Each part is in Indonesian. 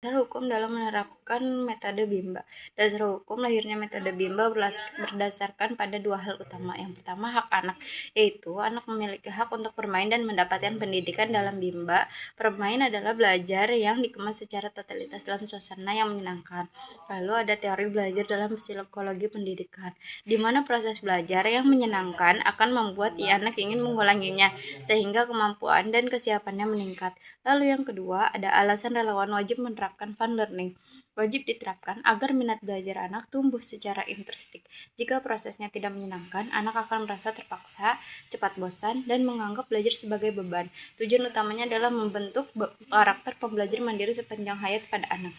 Dasar hukum dalam menerapkan metode Bimba. Dasar hukum lahirnya metode Bimba berdasarkan pada dua hal utama. Yang pertama, hak anak, yaitu anak memiliki hak untuk bermain dan mendapatkan pendidikan dalam Bimba. Bermain adalah belajar yang dikemas secara totalitas dalam suasana yang menyenangkan. Lalu ada teori belajar dalam psikologi pendidikan, di mana proses belajar yang menyenangkan akan membuat anak ingin mengulanginya, sehingga kemampuan dan kesiapannya meningkat. Lalu yang kedua, ada alasan relawan wajib menerapkan fun learning. Wajib diterapkan agar minat belajar anak tumbuh secara intrinsik. Jika prosesnya tidak menyenangkan, anak akan merasa terpaksa, cepat bosan, dan menganggap belajar sebagai beban. Tujuan utamanya adalah membentuk karakter pembelajar mandiri sepanjang hayat pada anak.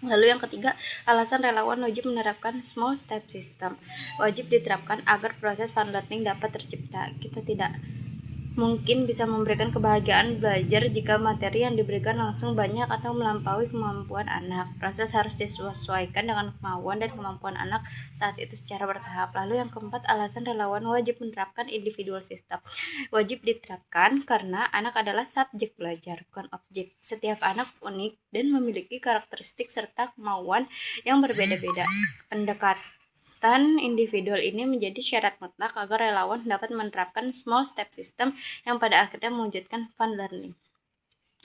Lalu yang ketiga, alasan relawan wajib menerapkan small step system. Wajib diterapkan agar proses fun learning dapat tercipta. Kita tidak mungkin bisa memberikan kebahagiaan belajar jika materi yang diberikan langsung banyak atau melampaui kemampuan anak. Proses harus disesuaikan dengan kemauan dan kemampuan anak saat itu secara bertahap. Lalu yang keempat, alasan relawan wajib menerapkan individual system. Wajib diterapkan karena anak adalah subjek belajar, bukan objek. Setiap anak unik dan memiliki karakteristik serta kemauan yang berbeda-beda. Pendekatan individual ini menjadi syarat mutlak agar relawan dapat menerapkan small step system yang pada akhirnya mewujudkan fun learning.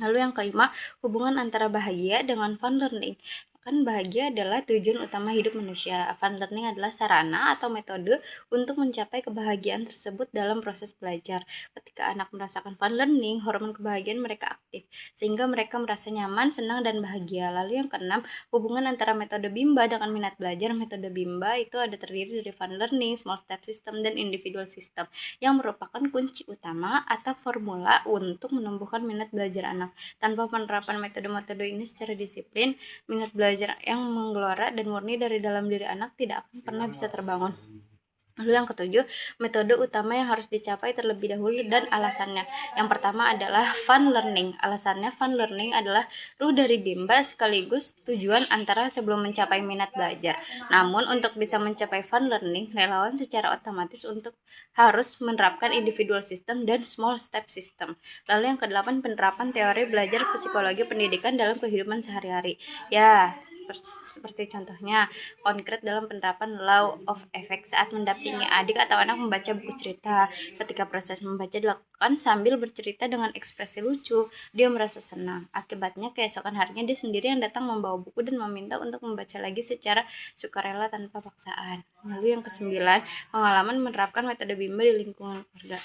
Lalu yang kelima, hubungan antara bahagia dengan fun learning. Kan bahagia adalah tujuan utama hidup manusia. Fun learning adalah sarana atau metode untuk mencapai kebahagiaan tersebut dalam proses belajar. Ketika anak merasakan fun learning, hormon kebahagiaan mereka aktif, sehingga mereka merasa nyaman, senang, dan bahagia. Lalu yang keenam, hubungan antara metode Bimba dengan minat belajar. Metode Bimba itu ada terdiri dari fun learning, small step system, dan individual system, yang merupakan kunci utama atau formula untuk menumbuhkan minat belajar anak. Tanpa penerapan metode-metode ini secara disiplin, minat belajar yang menggelora dan murni dari dalam diri anak tidak akan pernah bisa terbangun. Lalu yang ketujuh, metode utama yang harus dicapai terlebih dahulu dan alasannya. Yang pertama adalah fun learning. Alasannya fun learning adalah ruh dari Bimba sekaligus tujuan antara sebelum mencapai minat belajar. Namun untuk bisa mencapai fun learning, relawan secara otomatis harus menerapkan individual system dan small step system. Lalu yang kedelapan, penerapan teori belajar psikologi pendidikan dalam kehidupan sehari-hari. Ya, seperti contohnya konkret dalam penerapan law of effect saat mendampingi adik atau anak membaca buku cerita. Ketika proses membaca dilakukan sambil bercerita dengan ekspresi lucu, dia merasa senang. Akibatnya keesokan harinya dia sendiri yang datang membawa buku dan meminta untuk membaca lagi secara sukarela tanpa paksaan. Lalu yang kesembilan, pengalaman menerapkan metode Bimba di lingkungan keluarga.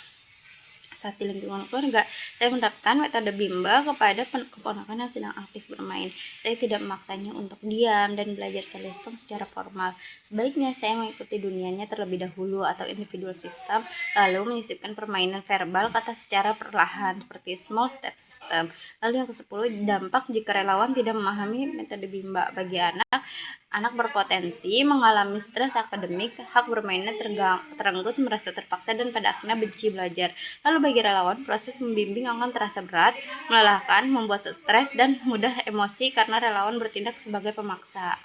Saat di lingkungan keluarga, saya menerapkan metode Bimba kepada keponakan yang sedang aktif bermain. Saya tidak memaksanya untuk diam dan belajar Charleston secara formal. Sebaliknya, saya mengikuti dunianya terlebih dahulu atau individual system, lalu menyisipkan permainan verbal kata secara perlahan seperti small step system. Lalu yang ke-10, dampak jika relawan tidak memahami metode Bimba bagi anak berpotensi mengalami stres akademik, hak bermainnya terenggut, merasa terpaksa, dan pada akhirnya benci belajar. Lalu bagi relawan, proses membimbing akan terasa berat, melelahkan, membuat stres, dan mudah emosi karena relawan bertindak sebagai pemaksa.